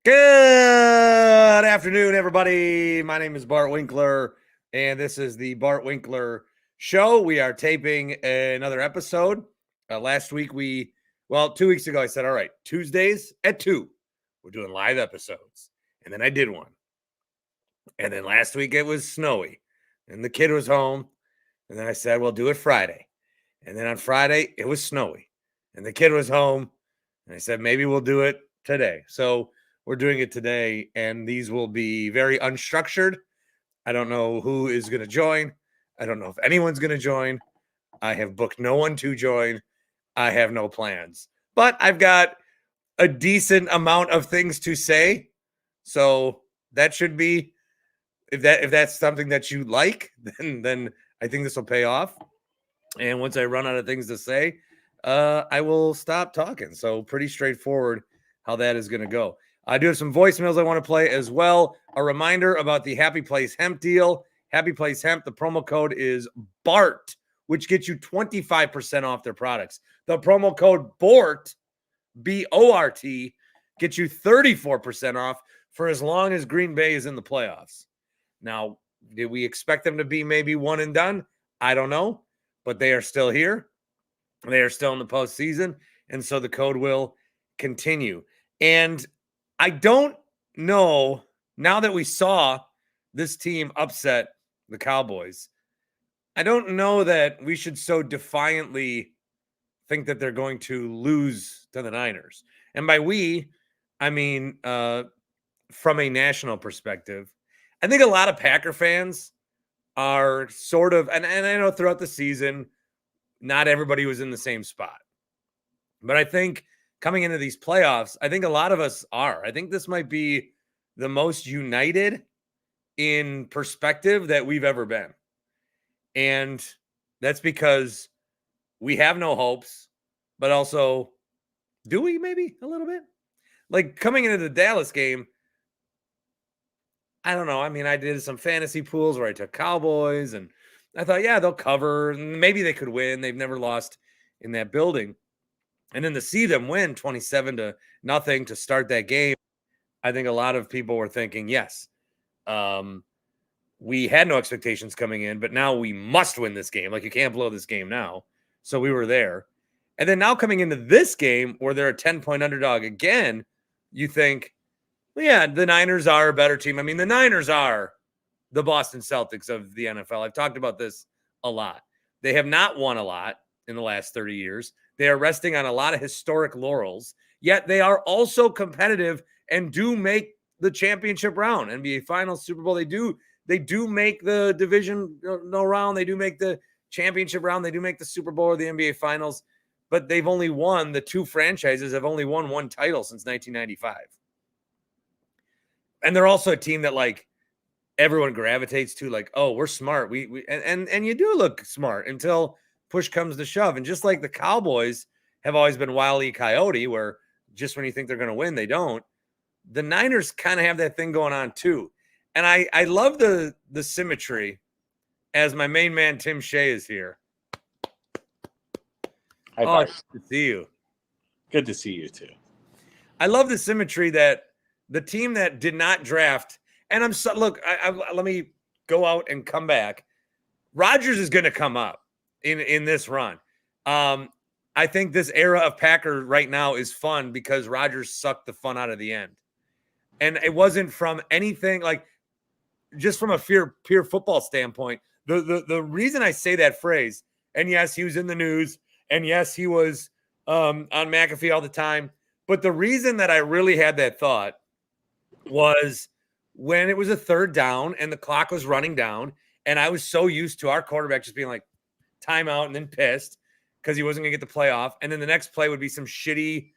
Good afternoon, everybody. My name is Bart Winkler, and this is the Bart Winkler Show. We are taping another episode. Last week, 2 weeks ago, I said, all right, Tuesdays at 2, we're doing live episodes. And then I did one. And then last week, it was snowy, and the kid was home. And then I said, we'll do it Friday. And then on Friday, it was snowy, and the kid was home. And I said, maybe we'll do it today. So we're doing it today, and these will be very unstructured. I don't know who is going to join. I don't know if anyone's going to join. I have booked no one to join. I have no plans. But I've got a decent amount of things to say. So that should be, if that's something that you like, then I think this will pay off. And once I run out of things to say, I will stop talking. So pretty straightforward how that is going to go. I do have some voicemails I want to play as well. A reminder about the Happy Place Hemp deal. Happy Place Hemp, the promo code is BART, which gets you 25% off their products. The promo code BORT, B-O-R-T, gets you 34% off for as long as Green Bay is in the playoffs. Now, did we expect them to be maybe one and done? I don't know, but they are still here. They are still in the postseason, and so the code will continue. And I don't know, now that we saw this team upset the Cowboys, I don't know that we should so defiantly think that they're going to lose to the Niners. And by we, I mean from a national perspective. I think a lot of Packer fans are sort of, and I know throughout the season, not everybody was in the same spot. But I think coming into these playoffs, I think a lot of us are. I think this might be the most united in perspective that we've ever been. And that's because we have no hopes, but also, do we maybe a little bit? Like coming into the Dallas game, I don't know. I mean, I did some fantasy pools where I took Cowboys, and I thought, yeah, they'll cover. Maybe they could win. They've never lost in that building. And then to see them win 27-0 to start that game, I think a lot of people were thinking, yes, we had no expectations coming in, but now we must win this game. Like, you can't blow this game now. So we were there. And then now coming into this game where they're a 10-point underdog again, you think, well, yeah, the Niners are a better team. I mean, the Niners are the Boston Celtics of the NFL. I've talked about this a lot. They have not won a lot in the last 30 years. They are resting on a lot of historic laurels, yet they are also competitive and do make the championship round, NBA Finals, Super Bowl. They do make the division round. They do make the championship round. They do make the Super Bowl or the NBA Finals, but they've only won, the two franchises have only won one title since 1995. And they're also a team that, like, everyone gravitates to, like, oh, we're smart. And you do look smart until push comes to shove. And just like the Cowboys have always been Wile E. Coyote, where just when you think they're going to win, they don't. The Niners kind of have that thing going on too. And I love the symmetry, as my main man, Tim Shay, is here. Hi, Bart. Good to see you. Good to see you too. I love the symmetry that the team that did not draft, and let me go out and come back. Rodgers is going to come up in this run. I think this era of Packer right now is fun because Rodgers sucked the fun out of the end. And it wasn't from anything, like, just from a pure football standpoint. The reason I say that phrase, and yes, he was in the news, and yes, he was on McAfee all the time, but the reason that I really had that thought was when it was a third down and the clock was running down, and I was so used to our quarterback just being like, timeout, and then pissed because he wasn't going to get the playoff. And then the next play would be some shitty,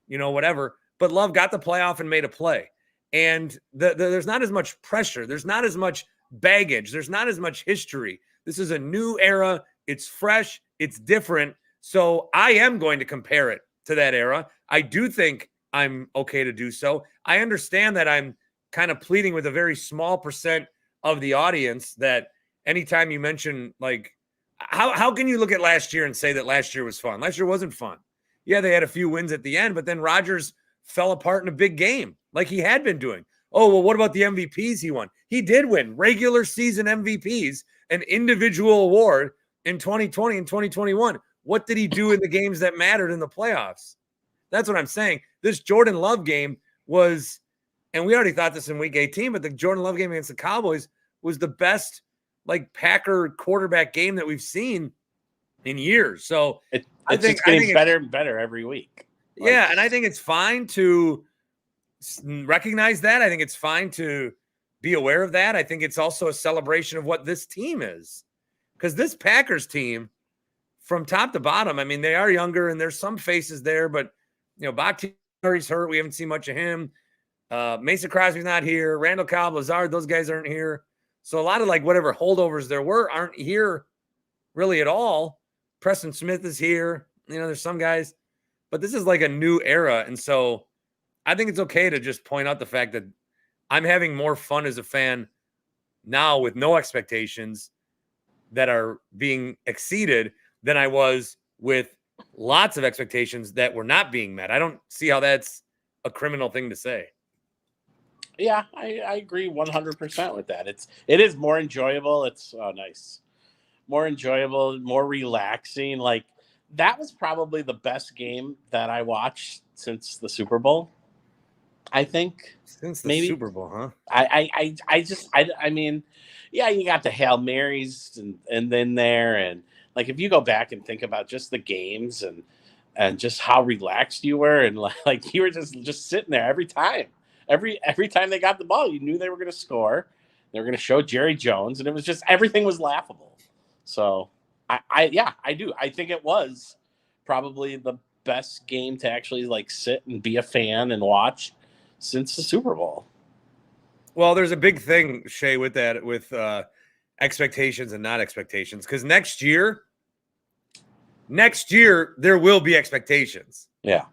whatever. But Love got the playoff and made a play. And there's not as much pressure. There's not as much baggage. There's not as much history. This is a new era. It's fresh. It's different. So I am going to compare it to that era. I do think I'm okay to do so. I understand that I'm kind of pleading with a very small percent of the audience that anytime you mention, like, how can you look at last year and say that last year was fun? Last year wasn't fun. Yeah, they had a few wins at the end, but then Rodgers fell apart in a big game. like he had been doing. Oh, well, what about the MVPs he won? He did win regular season MVPs, an individual award in 2020 and 2021. What did he do in the games that mattered in the playoffs? That's what I'm saying. This Jordan Love game was, and we already thought this in week 18, but the Jordan Love game against the Cowboys was the best like Packer quarterback game that we've seen in years. So I think it's getting better and better every week. Yeah, and I think it's fine to recognize that. I think it's fine to be aware of that. I think it's also a celebration of what this team is. Because this Packers team, from top to bottom, I mean, they are younger and there's some faces there, but, Bakhtiari's hurt. We haven't seen much of him. Mason Crosby's not here. Randall Cobb, Lazard, those guys aren't here. So a lot of like whatever holdovers there were aren't here really at all. Preston Smith is here. There's some guys, but this is like a new era. And so I think it's okay to just point out the fact that I'm having more fun as a fan now with no expectations that are being exceeded than I was with lots of expectations that were not being met. I don't see how that's a criminal thing to say. Yeah, I agree 100% with that. It is more enjoyable. It's nice. More enjoyable, more relaxing. Like that was probably the best game that I watched since the Super Bowl. I think since the maybe Super Bowl, huh? I mean, yeah, you got the Hail Marys and then there, and like if you go back and think about just the games and just how relaxed you were, and like you were just sitting there every time. Every time they got the ball, you knew they were going to score. They were going to show Jerry Jones, and it was just everything was laughable. So I do. I think it was probably the best game to actually like sit and be a fan and watch since the Super Bowl. Well, there's a big thing, Shay, with that, with expectations and not expectations, because next year there will be expectations. Yeah.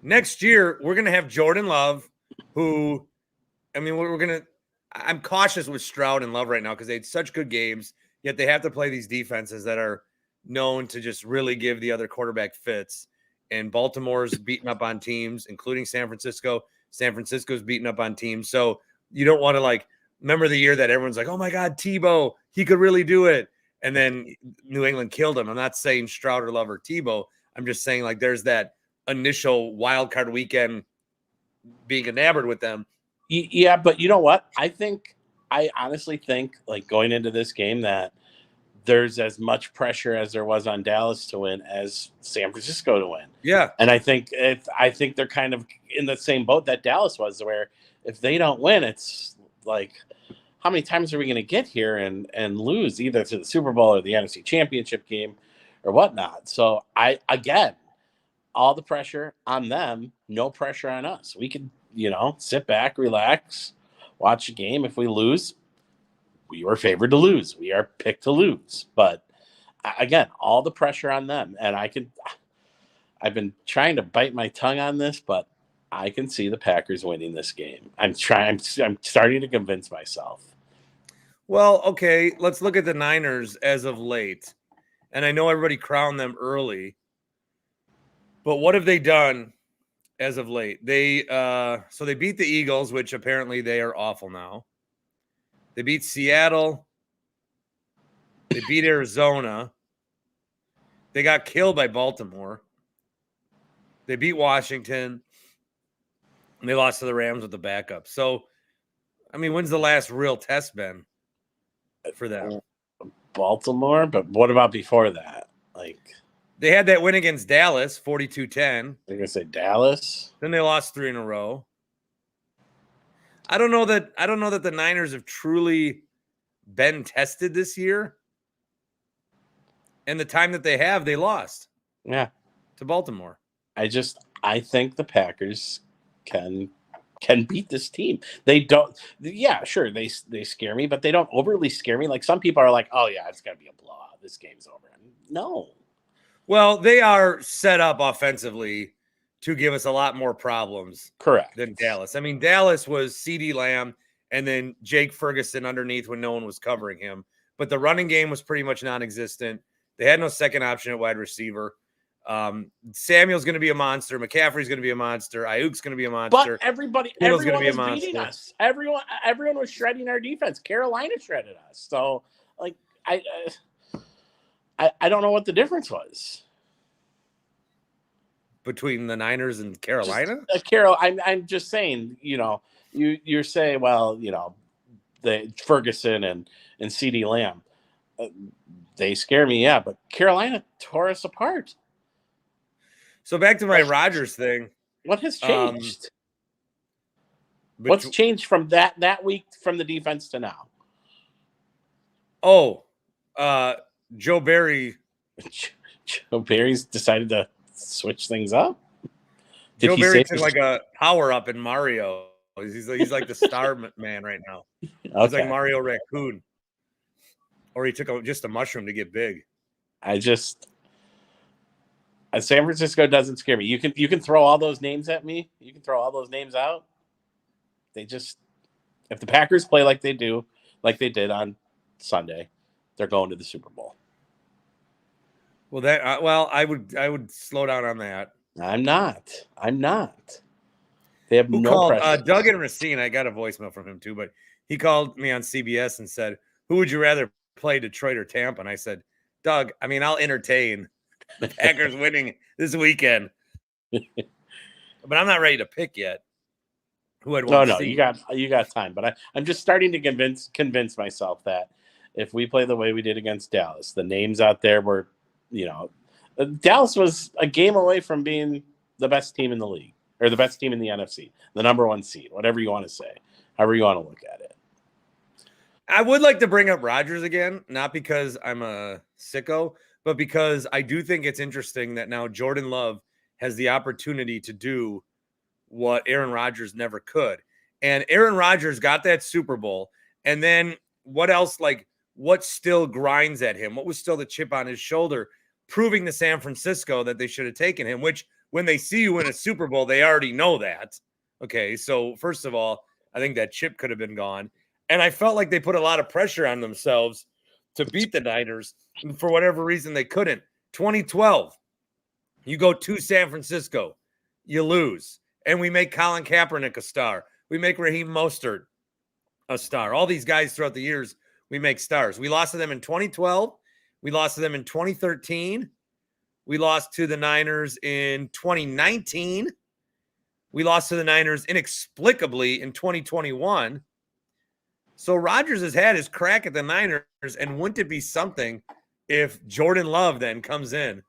Next year we're gonna have Jordan Love, who, I mean, I'm cautious with Stroud and Love right now because they had such good games, yet they have to play these defenses that are known to just really give the other quarterback fits. And Baltimore's beating up on teams, including San Francisco. San Francisco's beating up on teams. So you don't want to remember the year that everyone's like, oh my God, Tebow, he could really do it. And then New England killed him. I'm not saying Stroud or Love or Tebow. I'm just saying there's that initial wild card weekend being enamored with them. Yeah, but you know what? I honestly think going into this game that there's as much pressure as there was on Dallas to win as San Francisco to win. Yeah. And I think they're kind of in the same boat that Dallas was, where if they don't win, it's like, how many times are we going to get here and lose either to the Super Bowl or the NFC Championship game or whatnot? So again, all the pressure on them, no pressure on us. We could, sit back, relax, watch a game. If we lose, we were favored to lose. We are picked to lose. But again, all the pressure on them. And I've been trying to bite my tongue on this, but I can see the Packers winning this game. I'm starting to convince myself. Well, okay, let's look at the Niners as of late. And I know everybody crowned them early, but what have they done as of late? They beat the Eagles, which apparently they are awful now. They beat Seattle. They beat Arizona. They got killed by Baltimore. They beat Washington. And they lost to the Rams with the backup. So, I mean, when's the last real test been for them? Baltimore, but what about before that? They had that win against Dallas, 42-10. They're going to say Dallas. Then they lost 3 in a row. I don't know that the Niners have truly been tested this year. And the time that they have, they lost. Yeah. To Baltimore. I think the Packers can beat this team. They don't. Yeah, sure. They scare me, but they don't overly scare me. Like some people are like, oh yeah, it's got to be a blowout. This game's over. No. Well, they are set up offensively to give us a lot more problems. Correct. Than Dallas. I mean, Dallas was CeeDee Lamb and then Jake Ferguson underneath when no one was covering him. But the running game was pretty much non-existent. They had no second option at wide receiver. Samuel's going to be a monster. McCaffrey's going to be a monster. Ayuk's going to be a But monster. everyone be a was beating monster. us. Everyone was shredding our defense. Carolina shredded us. So, like, I don't know what the difference was Between the Niners and Carolina. I'm just saying, you're saying, well, the Ferguson and CeeDee Lamb, they scare me, yeah, but Carolina tore us apart. So back to my Rodgers thing. What has changed? What's changed from that week from the defense to now? Oh, Joe Barry. Joe Barry's decided to switch things up. Joe Barry took like a power up in Mario. He's like the star man right now. Okay. He's like Mario Raccoon. Or he took just a mushroom to get big. San Francisco doesn't scare me. You can throw all those names at me. You can throw all those names out. If the Packers play like they did on Sunday, they're going to the Super Bowl. Well, I would slow down on that. I'm not. They have Who no called, pressure. Doug and Racine, I got a voicemail from him too, but he called me on CBS and said, "Who would you rather play, Detroit or Tampa?" And I said, "Doug, I mean, I'll entertain the Packers winning this weekend, but I'm not ready to pick yet." Who I'd want to see. You got time, but I'm just starting to convince myself that if we play the way we did against Dallas, the names out there were, Dallas was a game away from being the best team in the league or the best team in the NFC, the number 1 seed, whatever you want to say, however you want to look at it. I would like to bring up Rodgers again, not because I'm a sicko, but because I do think it's interesting that now Jordan Love has the opportunity to do what Aaron Rodgers never could. And Aaron Rodgers got that Super Bowl. And then what else, what still grinds at him? What was still the chip on his shoulder, proving to San Francisco that they should have taken him, which when they see you in a Super Bowl, they already know that. Okay, so first of all, I think that chip could have been gone. And I felt like they put a lot of pressure on themselves to beat the Niners. And for whatever reason, they couldn't. 2012, you go to San Francisco, you lose. And we make Colin Kaepernick a star. We make Raheem Mostert a star. All these guys throughout the years, we make stars. We lost to them in 2012. We lost to them in 2013. We lost to the Niners in 2019. We lost to the Niners inexplicably in 2021. So Rodgers has had his crack at the Niners, and wouldn't it be something if Jordan Love then comes in,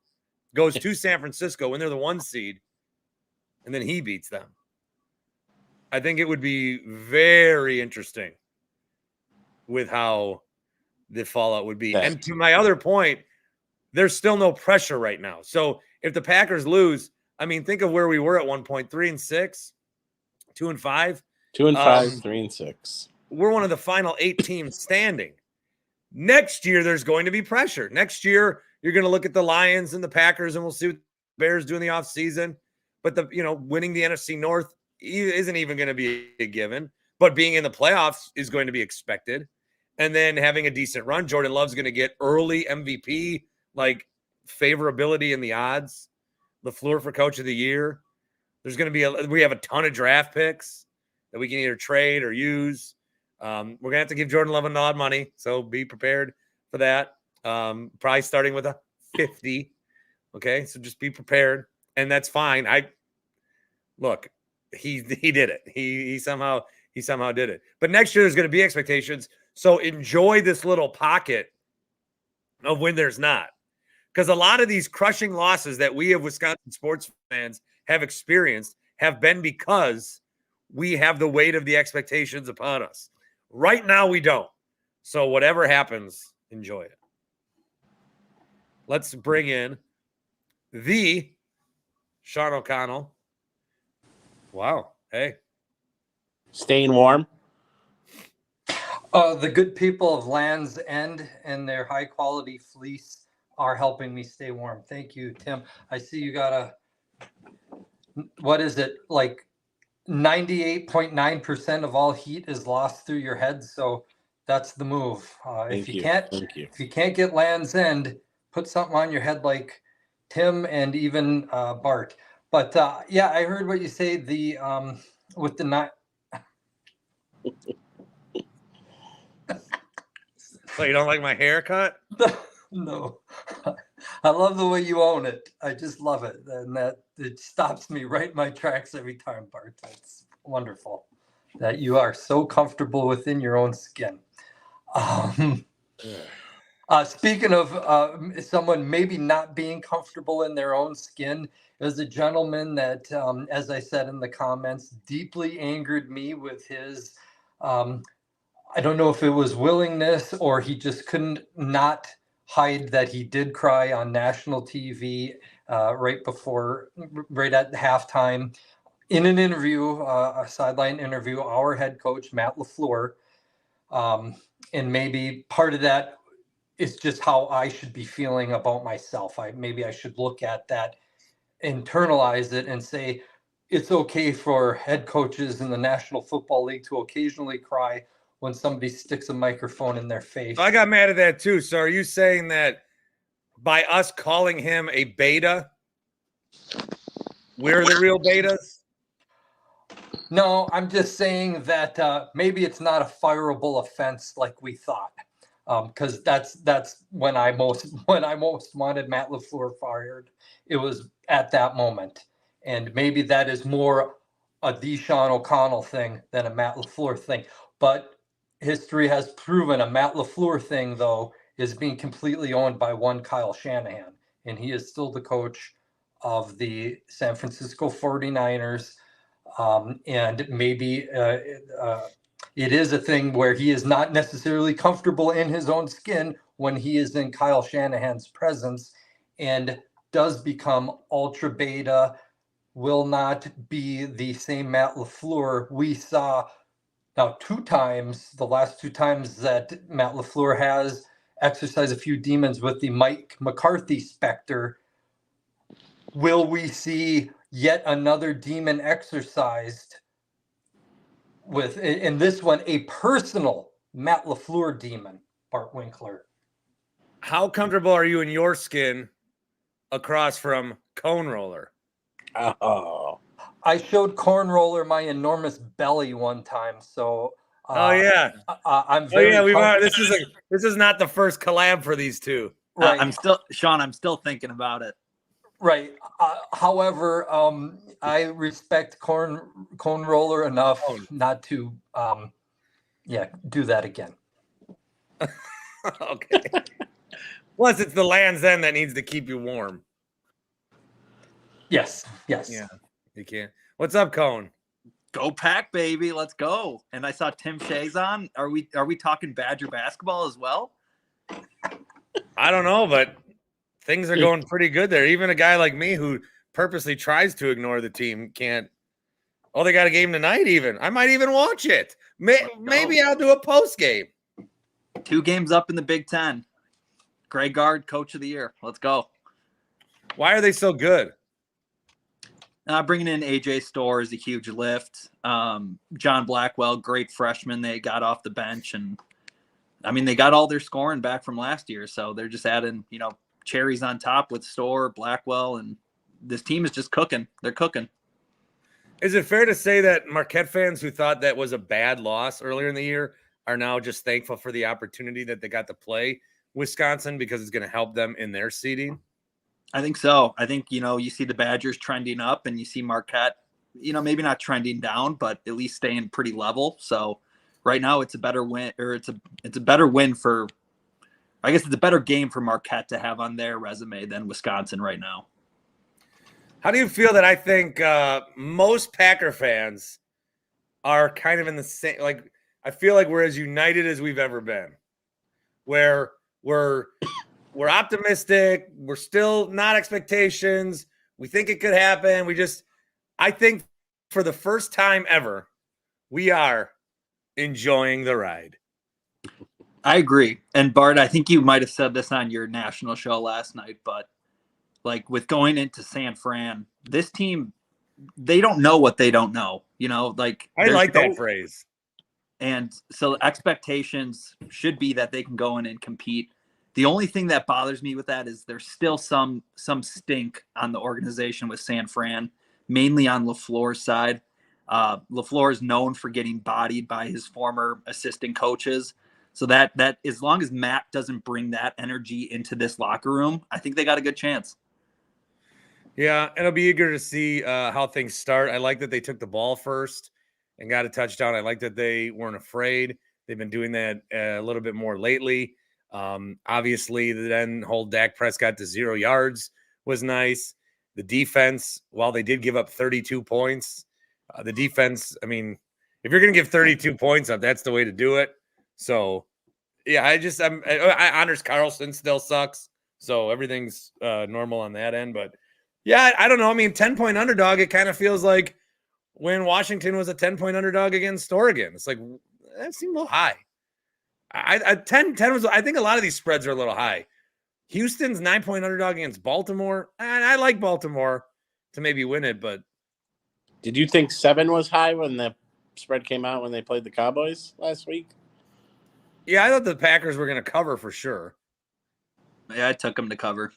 goes to San Francisco when they're the 1 seed, and then he beats them? I think it would be very interesting with how the fallout would be. And to my other point, there's still no pressure right now. So if the Packers lose, I mean, think of where we were at one point, 3-6, 2-5. 2-5, 3-6. We're one of the final 8 teams standing. Next year, there's going to be pressure. Next year, you're going to look at the Lions and the Packers, and we'll see what the Bears do in the offseason. But winning the NFC North isn't even going to be a given. But being in the playoffs is going to be expected. And then having a decent run, Jordan Love's going to get early MVP, favorability in the odds. LaFleur for Coach of the Year. There's going to be we have a ton of draft picks that we can either trade or use. We're going to have to give Jordan Love a lot of money, so be prepared for that. Probably starting with a 50. Okay, so just be prepared, and that's fine. He did it. He somehow did it. But next year there's going to be expectations. So enjoy this little pocket of when there's not, because a lot of these crushing losses that we as Wisconsin sports fans have experienced have been because we have the weight of the expectations upon us. Right now, we don't. So whatever happens, enjoy it. Let's bring in the Sean O'Connell. Wow. Hey. Staying warm. The good people of Land's End and their high-quality fleece are helping me stay warm. Thank you, Tim. I see you got what is it, 98.9% of all heat is lost through your head, so that's the move. If you can't get Land's End, put something on your head like Tim, and even Bart. But yeah, I heard what you say. The with the not. So you don't like my haircut? No, I love the way you own it. I just love it, and that it stops me right in my tracks every time, Bart. That's wonderful that you are so comfortable within your own skin. Speaking of someone maybe not being comfortable in their own skin, there's a gentleman that, as I said in the comments, deeply angered me with his. I don't know if it was willingness or he just couldn't not hide that he did cry on national TV right at halftime in an interview, a sideline interview. Our head coach Matt LaFleur, and maybe part of that is just how I should be feeling about myself. Maybe I should look at that, internalize it, and say it's okay for head coaches in the National Football League to occasionally cry when somebody sticks a microphone in their face. I got mad at that too. So are you saying that by us calling him a beta, we're the real betas? No, I'm just saying that maybe it's not a fireable offense like we thought, because that's when I most wanted Matt LaFleur fired. It was at that moment, and maybe that is more a Deshaun O'Connell thing than a Matt LaFleur thing. But history has proven a Matt LaFleur thing, though, is being completely owned by one Kyle Shanahan, and he is still the coach of the San Francisco 49ers. And maybe it is a thing where he is not necessarily comfortable in his own skin when he is in Kyle Shanahan's presence, and does become ultra beta, will not be the same Matt LaFleur we saw now the last two times that Matt LaFleur has exercised a few demons with the Mike McCarthy specter. Will we see yet another demon exercised with, in this one, a personal Matt LaFleur demon, Bart Winkler? How comfortable are you in your skin across from Cone Roller? Oh, I showed Corn Roller my enormous belly one time, so Oh yeah. I'm Oh very yeah, comfortable. this is not the first collab for these two. Right. I'm still thinking about it. Right. However, I respect Cone Roller enough not to, do that again. Okay. Plus, it's the Land's End that needs to keep you warm. Yes. Yeah, you can't. What's up, Cone? Go Pack, baby, let's go. And I saw Tim Shay's on. Are we talking Badger basketball as well? I don't know, but things are going pretty good there. Even a guy like me who purposely tries to ignore the team can't. Oh, they got a game tonight even. I might even watch it. Maybe I'll do a post game. 2 games up in the Big Ten. Greg Gard, Coach of the Year. Let's go. Why are they so good? Bringing in AJ Storr is a huge lift. John Blackwell, great freshman they got off the bench. And, I mean, they got all their scoring back from last year. So they're just adding, cherries on top with Storr, Blackwell, and this team is just cooking. They're cooking. Is it fair to say that Marquette fans who thought that was a bad loss earlier in the year are now just thankful for the opportunity that they got to play Wisconsin because it's going to help them in their seeding? I think so. I think, you see the Badgers trending up and you see Marquette, maybe not trending down, but at least staying pretty level. So right now it's a better win, or it's a better win for, I guess it's a better game for Marquette to have on their resume than Wisconsin right now. How do you feel that I think most Packer fans are kind of in the same, like, I feel like we're as united as we've ever been, where we're optimistic. We're still not expectations. We think it could happen. I think for the first time ever, we are enjoying the ride. I agree. And Bart, I think you might have said this on your national show last night, but like with going into San Fran, this team, they don't know what they don't know, I like that phrase. And so expectations should be that they can go in and compete The only thing that bothers me with that is there's still some stink on the organization with San Fran, mainly on LaFleur's side. LaFleur is known for getting bodied by his former assistant coaches. So that as long as Matt doesn't bring that energy into this locker room, I think they got a good chance. Yeah, and I'll be eager to see how things start. I like that they took the ball first and got a touchdown. I like that they weren't afraid. They've been doing that a little bit more lately. Obviously, then hold Dak Prescott to 0 yards was nice. The defense, while they did give up 32 points, the defense, I mean, if you're going to give 32 points up, that's the way to do it. So, yeah, Anders Carlson still sucks. So everything's normal on that end. But, yeah, I don't know. I mean, 10-point underdog, it kind of feels like when Washington was a 10-point underdog against Oregon. It's like, that seemed a little high. 10 was, I think a lot of these spreads are a little high. Houston's 9-point underdog against Baltimore. And I like Baltimore to maybe win it, but. Did you think 7 was high when the spread came out when they played the Cowboys last week? Yeah, I thought the Packers were going to cover for sure. Yeah, I took them to cover.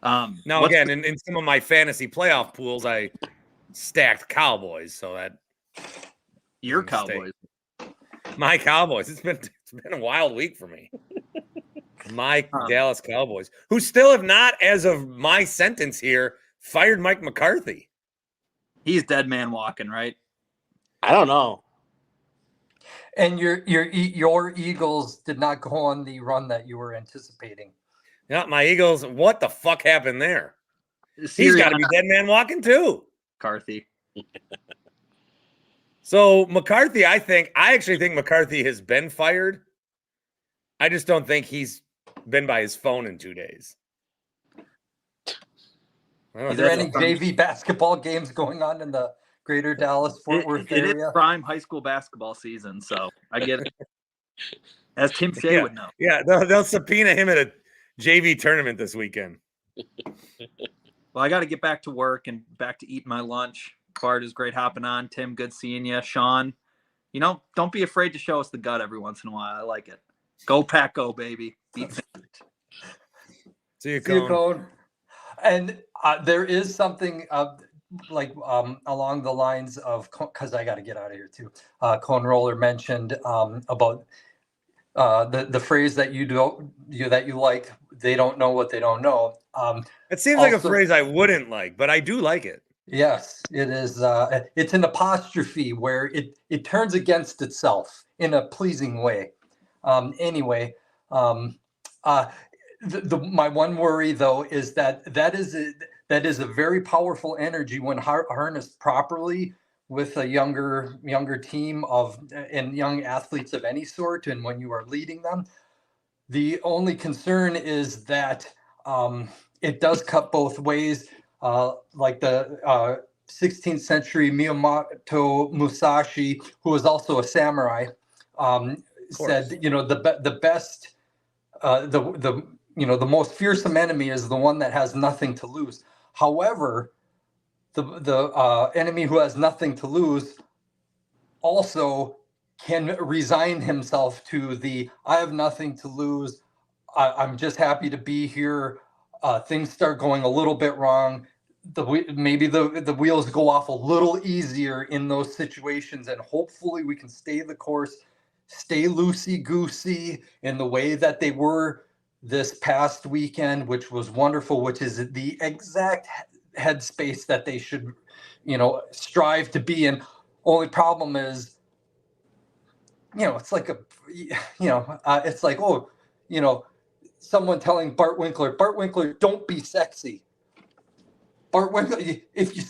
Now, again, in some of my fantasy playoff pools, I stacked Cowboys, so that. Your Cowboys. My Cowboys. It's been a wild week for me. My Dallas Cowboys, who still have not, as of my sentence here, fired Mike McCarthy. He's dead man walking, right? I don't know. And your Eagles did not go on the run that you were anticipating. Yeah, my Eagles. What the fuck happened there? He's got to be dead man walking too. McCarthy. So McCarthy, I actually think McCarthy has been fired. I just don't think he's been by his phone in 2 days. Are there any JV basketball games going on in the greater Dallas-Fort Worth area? It is prime high school basketball season, so I get it. As Tim Shay would know. Yeah, they'll subpoena him at a JV tournament this weekend. Well, I got to get back to work and back to eat my lunch. Bart is great hopping on. Tim, good seeing you. Sean, don't be afraid to show us the gut every once in a while. I like it. Go Pack, go, baby. See you, Cone. And there is something along the lines of, because I got to get out of here too. Cone Roller mentioned about the phrase that you like. They don't know what they don't know. It seems like a phrase I wouldn't like, but I do like it. Yes, it is. It's an apostrophe where it turns against itself in a pleasing way. Anyway, my one worry though is that is a very powerful energy when harnessed properly with a younger team and young athletes of any sort, and when you are leading them. The only concern is that it does cut both ways. Like the 16th century Miyamoto Musashi, who was also a samurai, said, the best, the most fearsome enemy is the one that has nothing to lose. However, the enemy who has nothing to lose also can resign himself to I have nothing to lose. I'm just happy to be here. Things start going a little bit wrong. Maybe the wheels go off a little easier in those situations, and hopefully we can stay the course, stay loosey-goosey in the way that they were this past weekend, which was wonderful, which is the exact headspace that they should, strive to be in. Only problem is, it's like it's like, someone telling Bart Winkler, don't be sexy. Bart Winkler, if you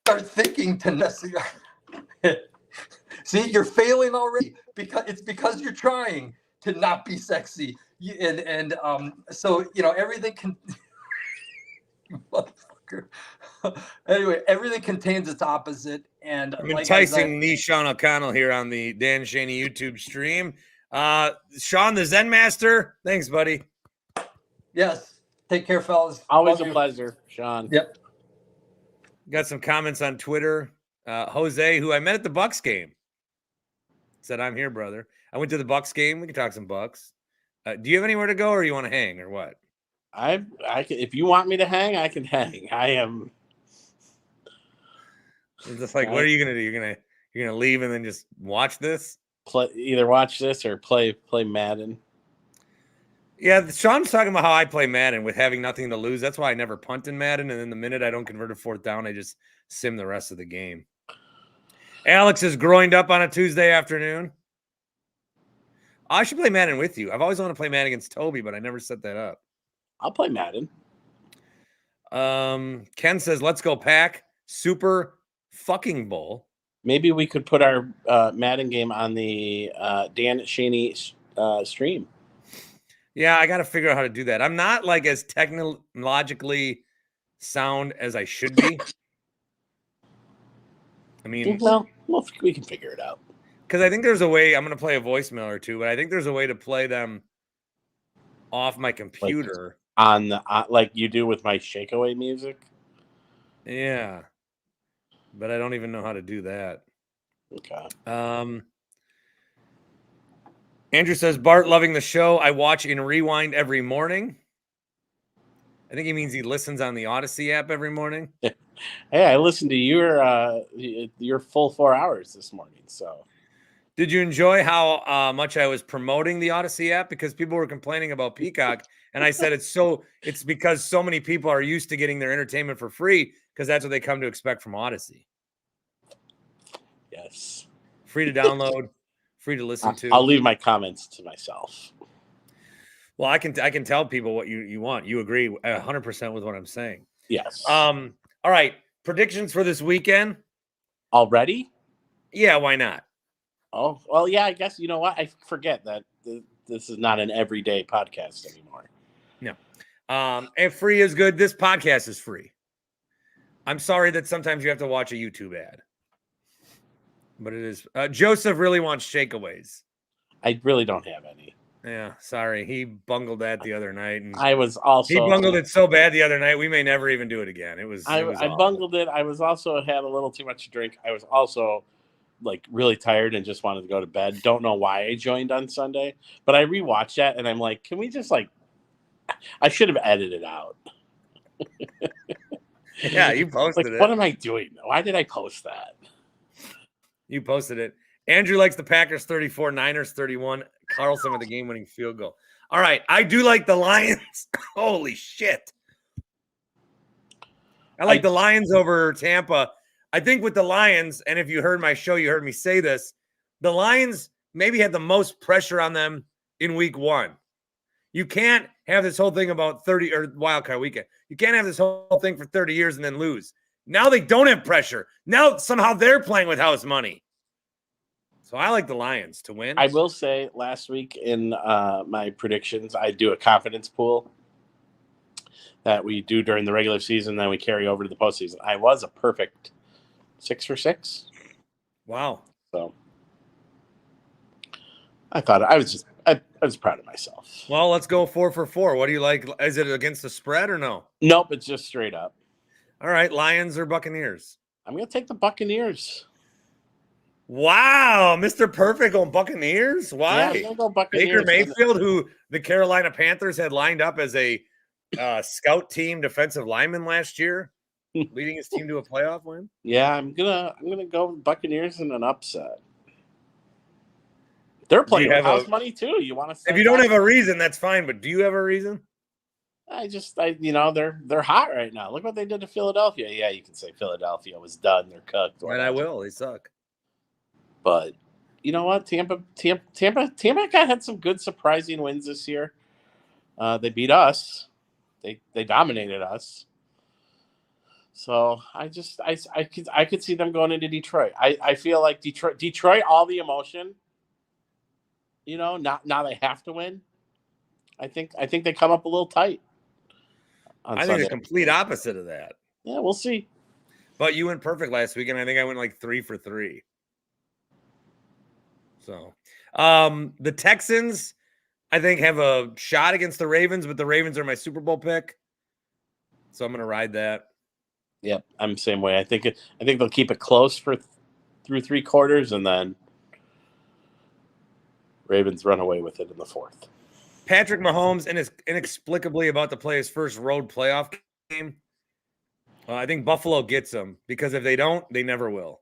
start thinking see, you're failing already because you're trying to not be sexy. So everything can. Motherfucker. Anyway, everything contains its opposite, and I'm enticing the Sean O'Connell here on the Dan Shaney YouTube stream. Sean, the Zen Master. Thanks, buddy. Yes. Take care, fellas. Always a pleasure, Sean. Yep. Got some comments on Twitter. Jose, who I met at the Bucks game, said, "I'm here, brother. I went to the Bucks game. We can talk some Bucks." Do you have anywhere to go, or you want to hang, or what? I can, if you want me to hang, I can hang. I am. It's just like, what are you gonna do? You're gonna leave and then just watch this? Either watch this or play Madden. Yeah, Sean's talking about how I play Madden with having nothing to lose. That's why I never punt in Madden, and then the minute I don't convert a fourth down, I just sim the rest of the game. Alex is groined up on a Tuesday afternoon. I should play Madden with you. I've always wanted to play Madden against Toby, but I never set that up. I'll play Madden. Ken says, let's go Pack Super fucking Bowl. Maybe we could put our Madden game on the Dan Shaney stream. Yeah, I got to figure out how to do that. I'm not like as technologically sound as I should be. I mean, well, we can figure it out. Because I think there's a way. I'm going to play a voicemail or two, but I think there's a way to play them off my computer on the like you do with my Shakeaway music. Yeah, but I don't even know how to do that. Okay. Andrew says, Bart, loving the show. I watch in rewind every morning. I think he means he listens on the Odyssey app every morning. Hey, I listened to your full 4 hours this morning. So, did you enjoy how much I was promoting the Odyssey app? Because people were complaining about Peacock, and I said it's because so many people are used to getting their entertainment for free because that's what they come to expect from Odyssey. Yes, free to download. Free to listen to. I'll leave my comments to myself. Well, I can tell people what you want. You agree 100% with what I'm saying. Yes. All right. Predictions for this weekend. Already? Yeah, why not? Oh, well, yeah, I guess, you know what? I forget that this is not an everyday podcast anymore. No. And free is good. This podcast is free. I'm sorry that sometimes you have to watch a YouTube ad. But it is. Joseph really wants Shakeaways. I really don't have any. Yeah, sorry. He bungled that the other night. And he bungled it so bad the other night, we may never even do it again. I bungled it. I was also had a little too much to drink. I was also like really tired and just wanted to go to bed. Don't know why I joined on Sunday, but I rewatched that and I'm like, can we just I should have edited it out. Yeah, you posted it. What am I doing? Why did I post that? You posted it. Andrew likes the Packers 34, Niners 31. Carlson with the game-winning field goal. All right, I do like the Lions. Holy shit. I like the Lions over Tampa. I think with the Lions, and if you heard my show, you heard me say this, the Lions maybe had the most pressure on them in week one. You can't have this whole thing about 30 or wild card weekend. You can't have this whole thing for 30 years and then lose. Now they don't have pressure. Now somehow they're playing with house money. So I like the Lions to win. I will say last week in my predictions, I do a confidence pool that we do during the regular season, then we carry over to the postseason. I was a perfect 6 for 6. Wow. So I thought I was proud of myself. Well, let's go 4 for 4. What do you like? Is it against the spread or no? Nope, it's just straight up. All right, Lions or Buccaneers? I'm going to take the Buccaneers. Wow, Mr. Perfect on Buccaneers? Why? Yeah, I'm gonna go Buccaneers. Baker Mayfield, who the Carolina Panthers had lined up as a scout team defensive lineman last year, leading his team to a playoff win. Yeah, I'm gonna go Buccaneers in an upset. They're playing with house money too. You want to? If you don't have a reason, that's fine. But do you have a reason? They're hot right now. Look what they did to Philadelphia. Yeah, you can say Philadelphia was done. They're cooked. And I will. They suck. But you know what? Tampa had some good surprising wins this year. They beat us. They dominated us. So I could see them going into Detroit. I feel like Detroit, all the emotion. Now they have to win. I think they come up a little tight. I think the complete opposite of that. Yeah, we'll see. But you went perfect last week, and I think I went 3 for 3. So, the Texans, I think, have a shot against the Ravens, but the Ravens are my Super Bowl pick. So I'm going to ride that. Yep, I'm the same way. I think they'll keep it close through 3 quarters, and then Ravens run away with it in the 4th. Patrick Mahomes is inexplicably about to play his first road playoff game. I think Buffalo gets them because if they don't, they never will.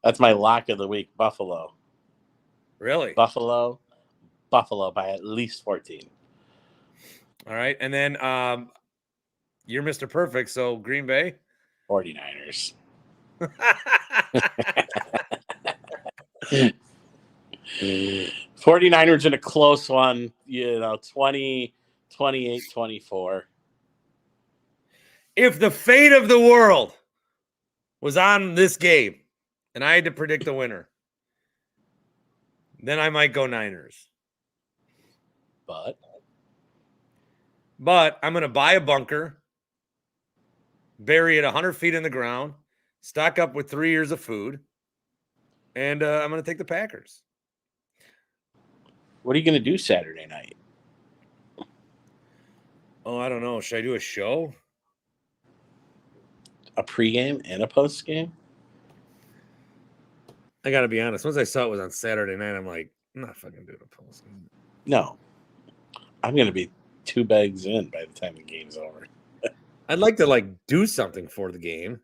That's my lock of the week. Buffalo. Really? Buffalo by at least 14. All right. And then you're Mr. Perfect, so Green Bay? 49ers. 49ers in a close one, 20, 28, 24. If the fate of the world was on this game and I had to predict the winner, then I might go Niners. But I'm going to buy a bunker, bury it 100 feet in the ground, stock up with 3 years of food, and I'm going to take the Packers. What are you going to do Saturday night? Oh, I don't know. Should I do a show? A pregame and a postgame? I got to be honest. Once I saw it was on Saturday night, I'm like, I'm not fucking doing a postgame. No. I'm going to be 2 bags in by the time the game's over. I'd like to do something for the game.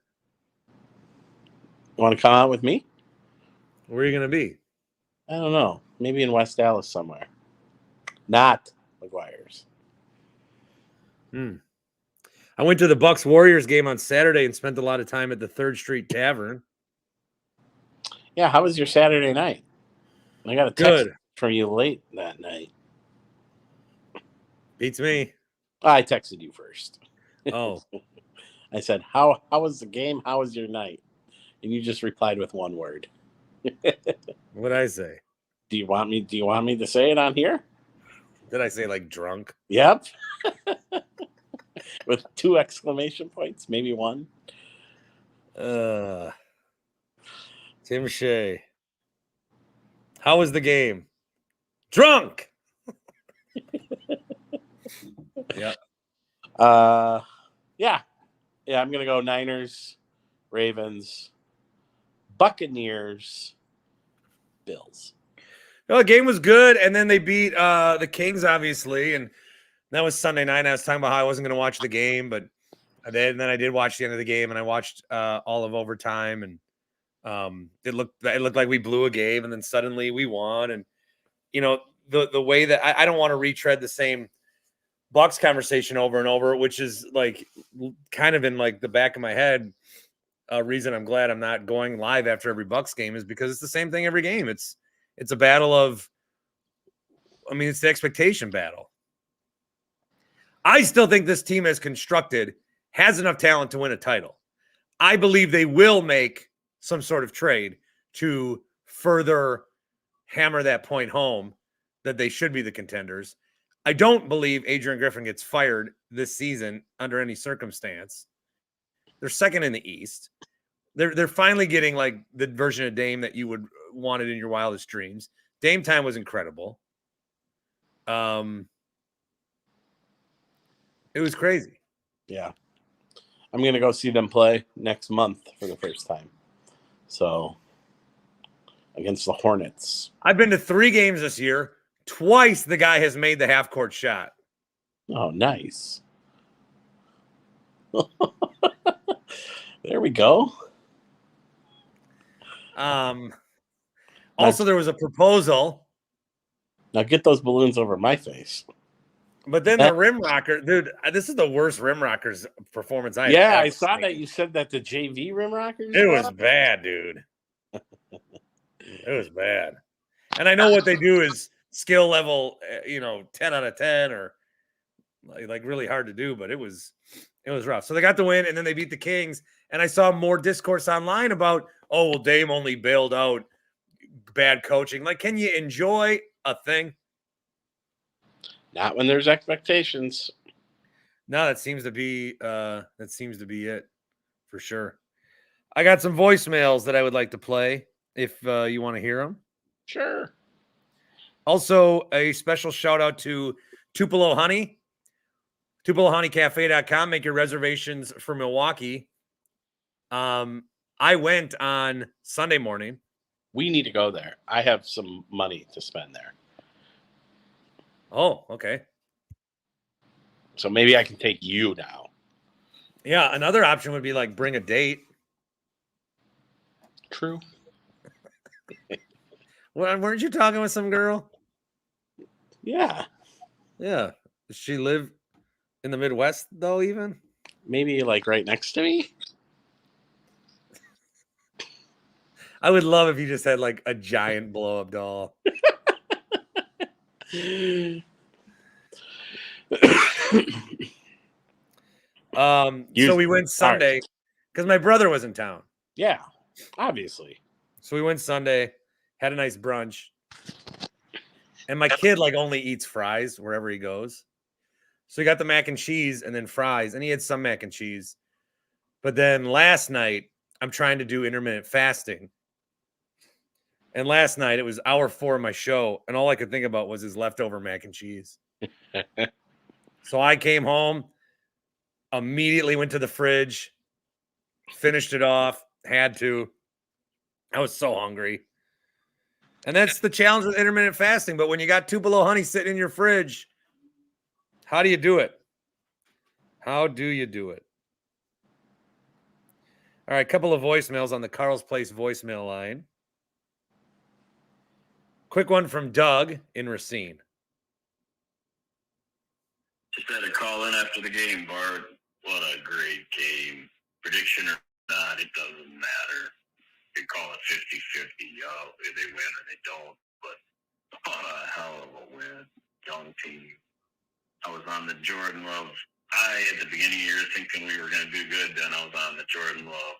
You want to come out with me? Where are you going to be? I don't know. Maybe in West Dallas somewhere. Not McGuire's. I went to the Bucks Warriors game on Saturday and spent a lot of time at the 3rd Street Tavern. Yeah, how was your Saturday night? I got a text from you late that night. Beats me. I texted you first. Oh. I said, how was the game? How was your night? And you just replied with one word. What'd I say? Do you want me to say it on here? Did I say drunk? Yep. With 2 exclamation points, maybe 1. Tim Shay. How was the game? Drunk. Yeah. Yeah, I'm gonna go Niners, Ravens, Buccaneers, Bills. No, the game was good, and then they beat the Kings, obviously, and that was Sunday night. I was talking about how I wasn't going to watch the game, but I did, and then I did watch the end of the game, and I watched all of overtime, and it looked like we blew a game, and then suddenly we won, and the way that I don't want to retread the same Bucks conversation over and over, which is kind of in the back of my head. Reason I'm glad I'm not going live after every Bucks game is because it's the same thing every game. It's a battle of, it's the expectation battle. I still think this team as constructed has enough talent to win a title. I believe they will make some sort of trade to further hammer that point home that they should be the contenders. I don't believe Adrian Griffin gets fired this season under any circumstance. They're second in the East. They're finally getting the version of Dame that you would wanted in your wildest dreams. Dame time was incredible. It was crazy. Yeah. I'm going to go see them play next month for the first time. So, against the Hornets. I've been to 3 games this year. Twice the guy has made the half-court shot. Oh, nice. There we go. Also, there was a proposal. Now get those balloons over my face. But then the rim rocker, dude, this is the worst rim rockers performance I Yeah, I saw that you said that the JV rim rockers. It was bad, dude. It was bad. And I know what they do is skill level, 10 out of 10 or really hard to do, but it was rough. So they got the win and then they beat the Kings. And I saw more discourse online about, oh, well, Dame only bailed out bad coaching. Can you enjoy a thing? Not when there's expectations. No, that seems to be it for sure. I got some voicemails that I would like to play if you want to hear them. Sure. Also, a special shout out to Tupelo Honey, TupeloHoneyCafe.com. Make your reservations for Milwaukee. I went on Sunday morning. We need to go there. I have some money to spend there. Oh, okay. So maybe I can take you now. Yeah, another option would be like bring a date. True. Weren't you talking with some girl? Yeah. Yeah. Does she live in the Midwest though, even? Maybe like right next to me. I would love if you just had like a giant blow-up doll. So we went Sunday because my brother was in town. Yeah, obviously. So we went Sunday, had a nice brunch. And my kid like only eats fries wherever he goes. So he got the mac and cheese and then fries, and he had some mac and cheese. But then last night, I'm trying to do intermittent fasting. And last night it was hour 4 of my show, and all I could think about was his leftover mac and cheese. So I came home, immediately went to the fridge, finished it off, had to. I was so hungry. And that's the challenge with intermittent fasting. But when you got Tupelo honey sitting in your fridge, how do you do it? How do you do it? All right, a couple of voicemails on the Carl's Place voicemail line. Quick one from Doug in Racine. Just had to call in after the game, Bart. What a great game. Prediction or not, it doesn't matter. You call it 50-50. If they win or they don't. But what a hell of a win. Young team. I was on the Jordan Love high at the beginning of the year thinking we were going to do good. Then I was on the Jordan Love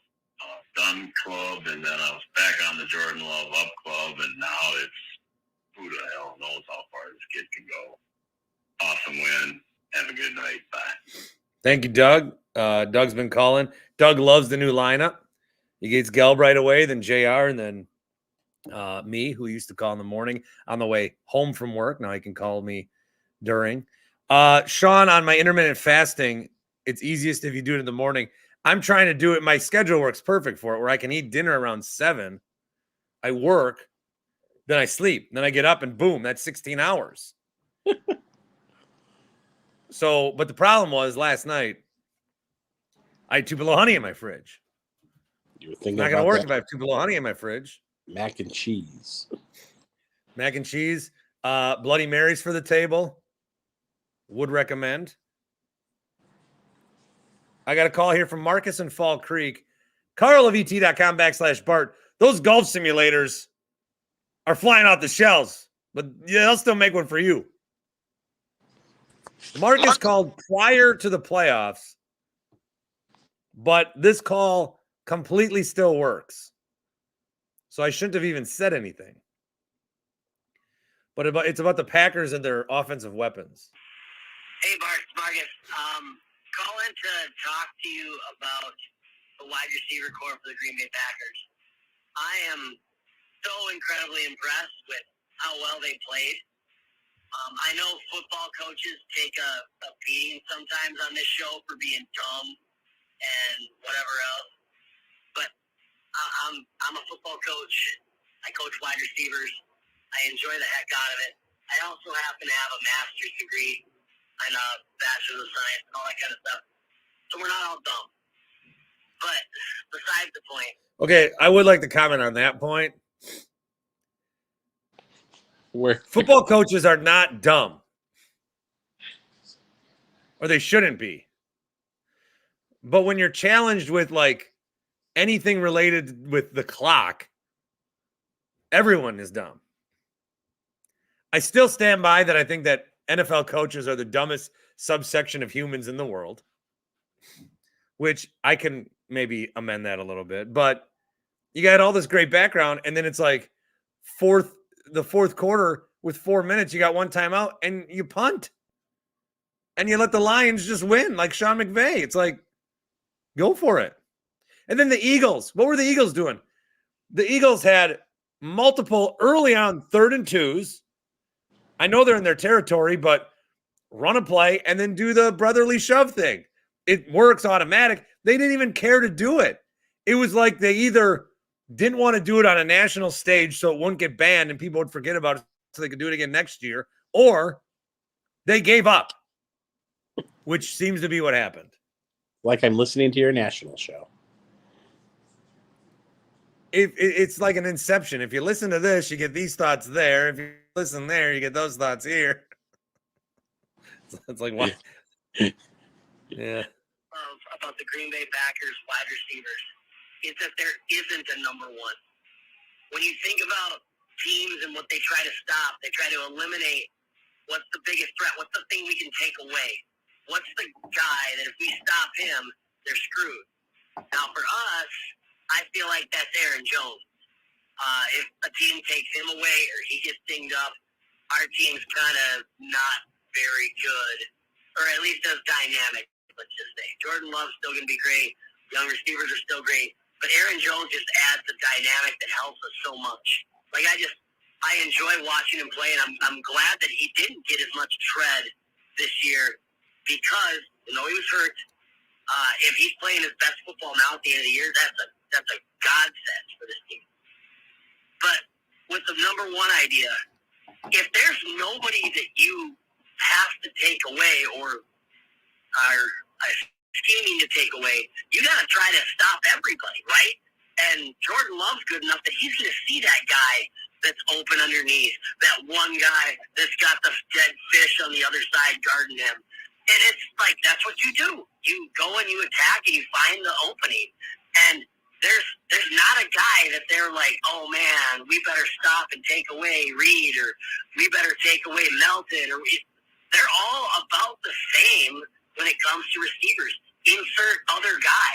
done club, and then I was back on the Jordan Love up club, and now it's who the hell knows how far this kid can go. Awesome win. Have a good night. Bye. Thank you, Doug. Doug's been calling. Doug loves the new lineup. He gets Gelb right away, then JR, and then me, who used to call in the morning on the way home from work. Now he can call me during. Sean, on my intermittent fasting, it's easiest if you do it in the morning. I'm trying to do it. My schedule works perfect for it, where I can eat dinner around 7. I work, then I sleep. Then I get up and boom, that's 16 hours. So, but the problem was last night, I had Tupelo honey in my fridge. You were thinking It's not going to work if I have Tupelo honey in my fridge. Mac and cheese. Mac and cheese. Bloody Marys for the table. Would recommend. I got a call here from Marcus in Fall Creek. CarlofET.com/Bart. Those golf simulators are flying off the shelves, but yeah, they'll still make one for you. Marcus called prior to the playoffs, but this call completely still works. So I shouldn't have even said anything. But it's about the Packers and their offensive weapons. Hey, Bart, it's Marcus. Calling to talk to you about the wide receiver core for the Green Bay Packers. I am so incredibly impressed with how well they played. I know football coaches take a beating sometimes on this show for being dumb and whatever else, but I'm a football coach. I coach wide receivers. I enjoy the heck out of it. I also happen to have a master's degree and a bachelor's of science and all that kind of stuff. So we're not all dumb. But besides the point. Okay, I would like to comment on that point. Where Football coaches are not dumb. Or they shouldn't be. But when you're challenged with like anything related with the clock, everyone is dumb. I still stand by that. I think that NFL coaches are the dumbest subsection of humans in the world, which I can maybe amend that a little bit. But you got all this great background, and then it's like the fourth quarter with 4 minutes, you got one timeout, and you punt. And you let the Lions just win like Sean McVay. It's like, go for it. And then the Eagles. What were the Eagles doing? The Eagles had multiple early on 3rd and 2s. I know they're in their territory, but run a play and then do the brotherly shove thing. It works automatic. They didn't even care to do it. It was like they either didn't want to do it on a national stage so it wouldn't get banned and people would forget about it so they could do it again next year, or they gave up. which seems to be what happened. Like I'm listening to your national show. It's like an inception. If you listen to this, you get these thoughts there. If you listen there, you get those thoughts here. It's like, what? Yeah. About the Green Bay Packers wide receivers is that there isn't a number one. When you think about teams and what they try to stop, they try to eliminate what's the biggest threat, what's the thing we can take away, what's the guy that if we stop him, they're screwed. Now for us, I feel like that's Aaron Jones. If a team takes him away or he gets dinged up, our team's kind of not very good, or at least as dynamic, let's just say. Jordan Love's still going to be great. Young receivers are still great. But Aaron Jones just adds the dynamic that helps us so much. Like, I enjoy watching him play, and I'm glad that he didn't get as much tread this year because, you know, he was hurt. If he's playing his best football now at the end of the year, that's a godsend for this team. But with the number one idea, if there's nobody that you have to take away or are scheming to take away, you got to try to stop everybody, right? And Jordan Love's good enough that he's going to see that guy that's open underneath, that one guy that's got the dead fish on the other side guarding him. And it's like, that's what you do. You go and you attack and you find the opening. And there's not a guy that they're like, oh man, we better stop and take away Reed, or we better take away Melton, or they're all about the same when it comes to receivers. Insert other guy.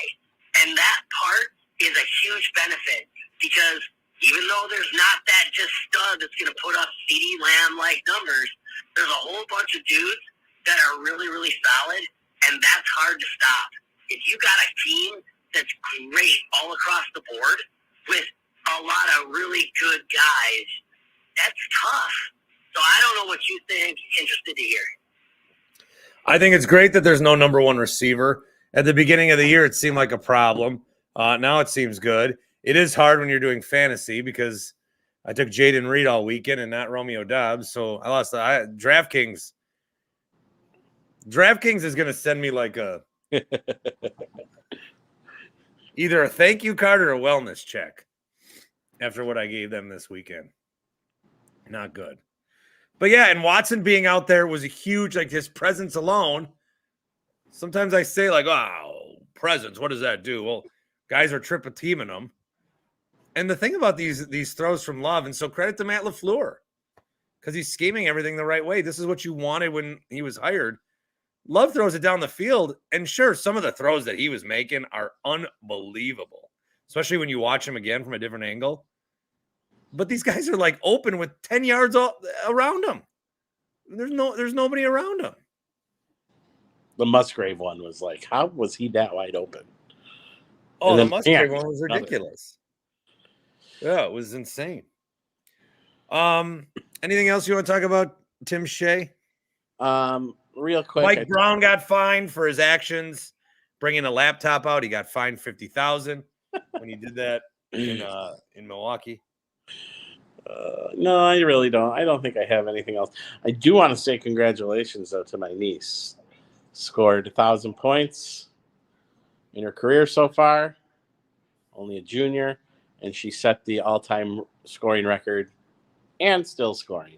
And that part is a huge benefit because even though there's not that just stud that's going to put up CeeDee Lamb-like numbers, there's a whole bunch of dudes that are really, really solid, and that's hard to stop. If you got a team that's great all across the board with a lot of really good guys, that's tough. So I don't know what you think. Interested to hear. I think it's great that there's no number one receiver. At the beginning of the year, it seemed like a problem. Now it seems good. It is hard when you're doing fantasy because I took Jaden Reed all weekend and not Romeo Doubs. So I lost DraftKings. DraftKings is going to send me like either a thank you card or a wellness check after what I gave them this weekend. Not good. But yeah, and Watson being out there was a huge, like his presence alone. Sometimes I say like, oh, presence, what does that do? Well, guys are triple teaming them. And the thing about these throws from Love, and so credit to Matt LaFleur, because he's scheming everything the right way. This is what you wanted when he was hired. Love throws it down the field, and sure, some of the throws that he was making are unbelievable, especially when you watch him again from a different angle. But these guys are like open with 10 yards around them. There's nobody around them. The Musgrave one was like, how was he that wide open? Oh, the Musgrave one was ridiculous. Yeah, it was insane. Anything else you want to talk about, Tim Shay? Real quick. Mike Brown got fined for his actions, bringing a laptop out. He got fined $50,000 when he did that in Milwaukee. No, I really don't. I don't think I have anything else. I do want to say congratulations, though, to my niece. Scored 1,000 points in her career so far. Only a junior. And she set the all-time scoring record and still scoring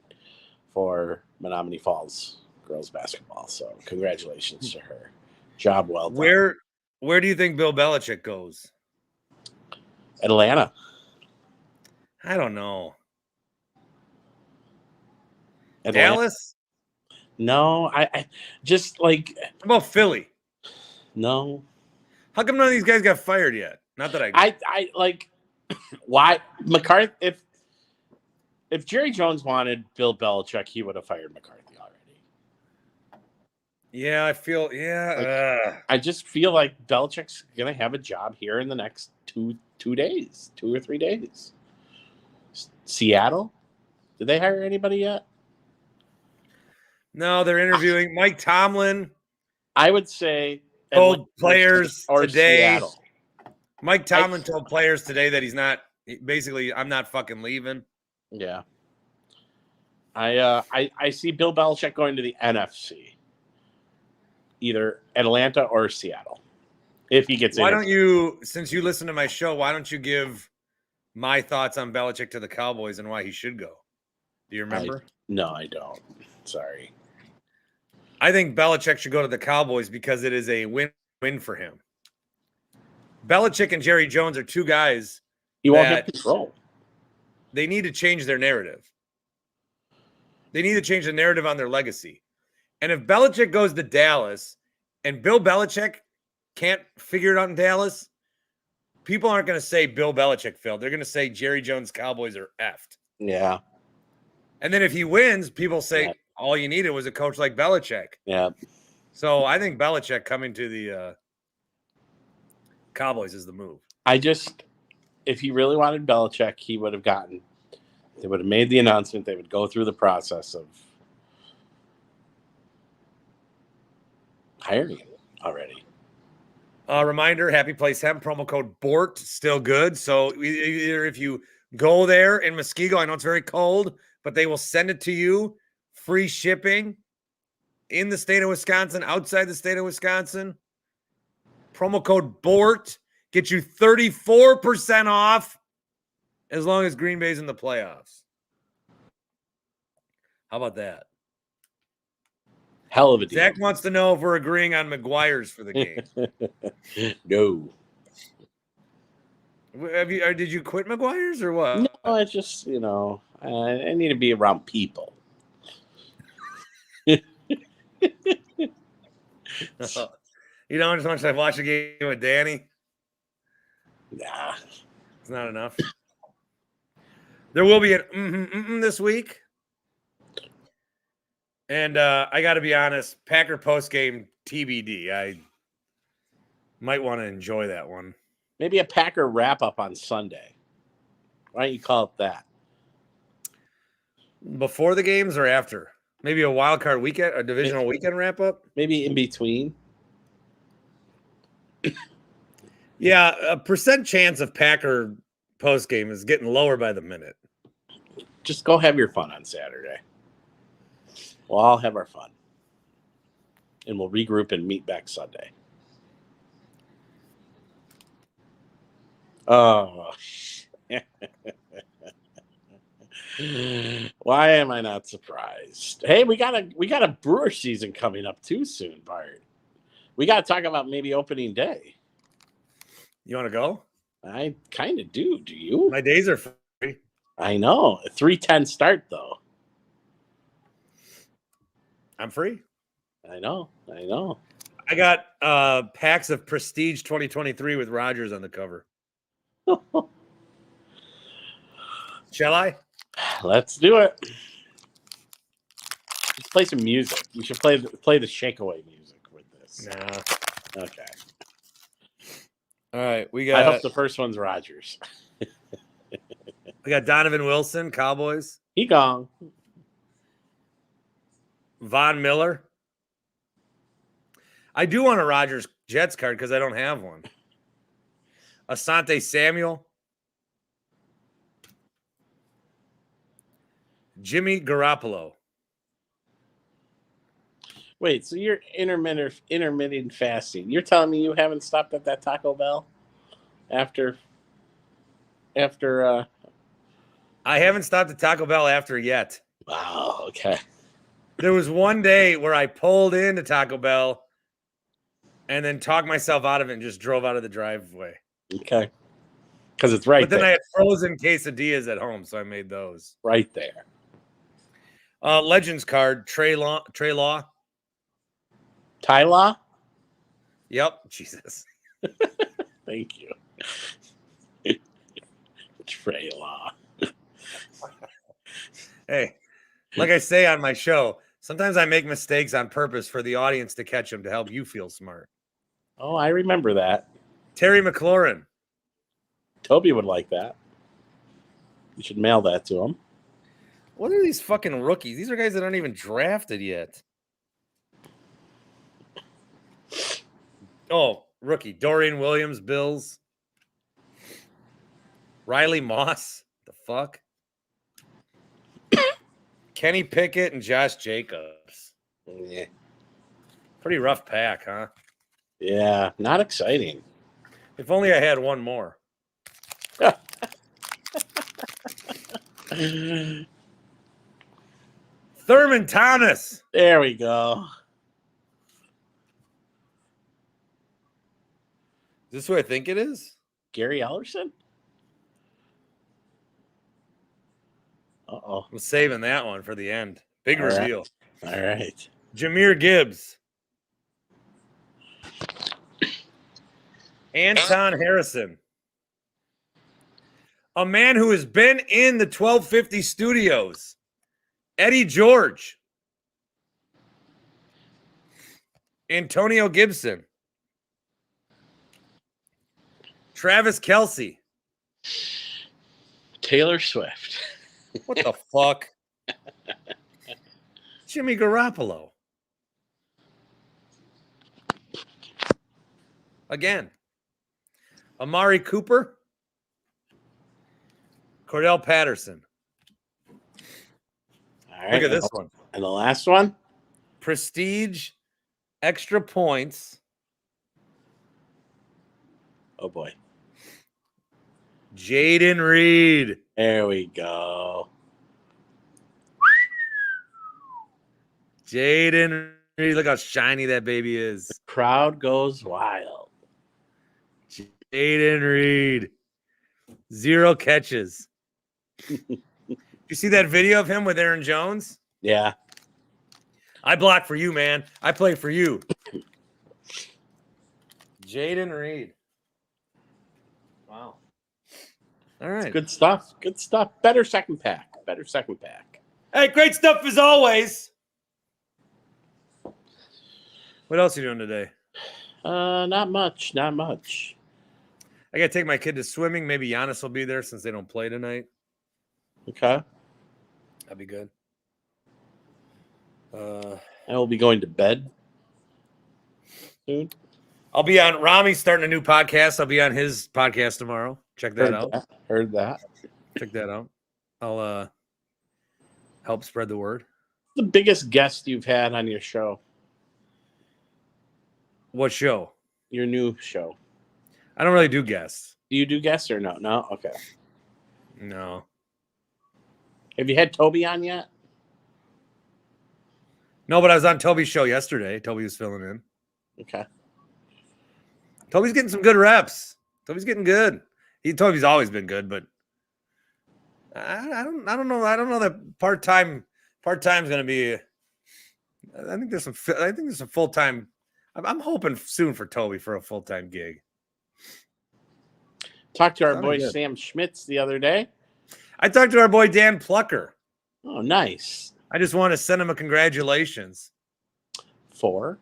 for Menominee Falls girls basketball. So congratulations to her. Job well done. Where do you think Bill Belichick goes? Atlanta. I don't know. Atlanta? Dallas? No, I just like. How about Philly? No. How come none of these guys got fired yet? Not that I like. Why McCarthy? If Jerry Jones wanted Bill Belichick, he would have fired McCarthy already. Yeah, I feel. Yeah, I just feel like Belichick's gonna have a job here in the next 2 or 3 days. Seattle? Did they hire anybody yet? No, they're interviewing Mike Tomlin. I would say told players today. Seattle. Mike Tomlin told players today that he's not. Basically, I'm not fucking leaving. Yeah. I see Bill Belichick going to the NFC. either Atlanta or Seattle. If he gets Why in. don't you, since you listen to my show, why don't you give my thoughts on Belichick to the Cowboys and why he should go? Do you remember? No, I don't. Sorry. I think Belichick should go to the Cowboys because it is a win-win for him. Belichick and Jerry Jones are two guys He won't have that control. they need to change their narrative. They need to change the narrative on their legacy. And if Belichick goes to Dallas and Bill Belichick can't figure it out in Dallas, people aren't going to say Bill Belichick failed. They're going to say Jerry Jones Cowboys are effed. Yeah. And then if he wins, people say Yeah. all you needed was a coach like Belichick. Yeah. So I think Belichick coming to the Cowboys is the move. If he really wanted Belichick, they would have made the announcement. They would go through the process of hiring him already. Reminder, Happy Place Hemp, promo code BORT, still good. So either if you go there in Muskego, I know it's very cold, but they will send it to you, free shipping in the state of Wisconsin, outside the state of Wisconsin. Promo code BORT, get you 34% off as long as Green Bay's in the playoffs. How about that? Hell of a deal. Zach wants to know if we're agreeing on McGuire's for the game. No. Did you quit McGuire's or what? No, it's just, I need to be around people. You don't just want to watch a game with Danny? Nah. It's not enough. There will be an this week. And I got to be honest, Packer postgame TBD. I might want to enjoy that one. Maybe a Packer wrap-up on Sunday. Why don't you call it that? Before the games or after? Maybe a wild card weekend, a divisional weekend wrap-up? Maybe in between. Yeah, a percent chance of Packer postgame is getting lower by the minute. Just go have your fun on Saturday. We'll all have our fun. And we'll regroup and meet back Sunday. Oh. Why am I not surprised? Hey, we got a Brewer season coming up too soon, Bart. We got to talk about maybe opening day. You want to go? I kind of do. Do you? My days are free. I know. A 3:10 start, though. I'm free. I know. I got packs of Prestige 2023 with Rogers on the cover. Shall I? Let's do it. Let's play some music. We should play the shakeaway music with this. Nah. Okay. All right. I hope the first one's Rogers. We got Donovan Wilson, Cowboys. He gone. Von Miller. I do want a Rogers Jets card because I don't have one. Asante Samuel. Jimmy Garoppolo. Wait, so you're intermittent fasting. You're telling me you haven't stopped at that Taco Bell after I haven't stopped at Taco Bell after yet. Wow, okay. There was one day where I pulled into Taco Bell and then talked myself out of it and just drove out of the driveway. Okay. Because it's right But then there. I had frozen quesadillas at home, so I made those. Right there. Legends card, Trey Law. Tyler? Yep. Jesus. Thank you. Trey Law. Hey, like I say on my show, sometimes I make mistakes on purpose for the audience to catch them to help you feel smart. Oh, I remember that. Terry McLaurin. Toby would like that. You should mail that to him. What are these fucking rookies? These are guys that aren't even drafted yet. Oh, rookie. Dorian Williams, Bills. Riley Moss. The fuck? Kenny Pickett and Josh Jacobs. Yeah. Pretty rough pack, huh? Yeah, not exciting. If only I had one more. Thurman Thomas. There we go. Is this who I think it is? Gary Ellerson? Uh-oh. I'm saving that one for the end. Big All right. reveal. All right. Jameer Gibbs. Anton Harrison. A man who has been in the 1250 studios. Eddie George. Antonio Gibson. Travis Kelce. Taylor Swift. What the fuck? Jimmy Garoppolo. Again. Amari Cooper. Cordell Patterson. All right. Look at this one. And the last one? Prestige extra points. Oh, boy. Jaden Reed. There we go. Jaden Reed. Look how shiny that baby is. Crowd goes wild. Jaden Reed. 0 catches. You see that video of him with Aaron Jones? Yeah. I block for you, man. I play for you. Jaden Reed. Wow. All right. Good stuff. Good stuff. Better second pack. Better second pack. Hey, great stuff as always. What else are you doing today? Not much. Not much. I got to take my kid to swimming. Maybe Giannis will be there since they don't play tonight. Okay. That'd be good. I will be going to bed soon. I'll be on Rami's starting a new podcast. I'll be on his podcast tomorrow. Check that out. Heard that. Check that out. I'll help spread the word. The biggest guest you've had on your show? What show? Your new show. I don't really do guests. Do you do guests or no? No? Okay. No. Have you had Toby on yet? No, but I was on Toby's show yesterday. Toby was filling in. Okay. Toby's getting some good reps. Toby's getting good. Toby's always been good, but I don't know. I don't know that part-time's going to be. I think there's some full-time. I'm hoping soon for Toby for a full-time gig. Talked to our Sounded boy good. Sam Schmitz the other day. I talked to our boy Dan Plucker. Oh, nice. I just want to send him a congratulations. For?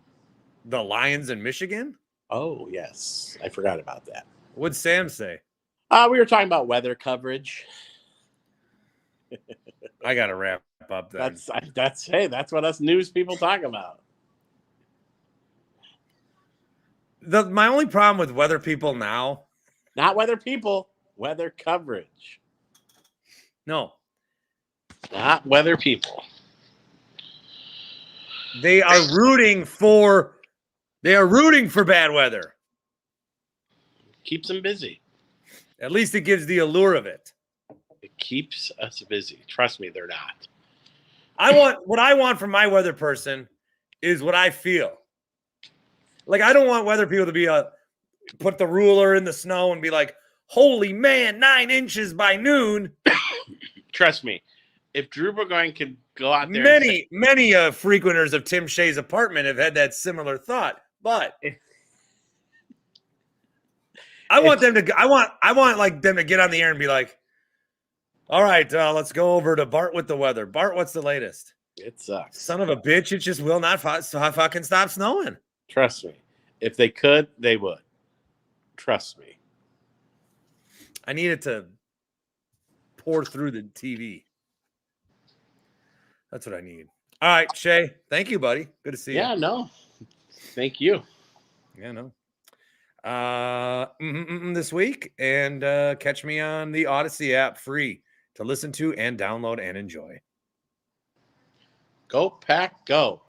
The Lions in Michigan? Oh, yes. I forgot about that. What'd Sam say? We were talking about weather coverage. I got to wrap up then. That's what us news people talk about. My only problem with weather people now. Not weather people, weather coverage. No. Not weather people. They are rooting for bad weather. Keeps them busy. At least it gives the allure of it. It keeps us busy. Trust me, they're not. What I want from my weather person is what I feel. Like, I don't want weather people to be put the ruler in the snow and be like, holy man, 9 inches by noon. Trust me, if Drew Burgoyne could go out there, Many frequenters of Tim Shay's apartment have had that similar thought, but I want them to get on the air and be like, all right, let's go over to Bart with the weather. Bart, what's the latest? it sucks. Son of a bitch, it just will not fucking stop snowing. Trust me, if they could, they would. Trust me. I need it to pour through the TV. That's what I need. All right, Shay. Thank you, buddy. Good to see you. Yeah, no. Thank you. Yeah, no. This week, and catch me on the Odyssey app, free to listen to and download and enjoy. Go Pack, go.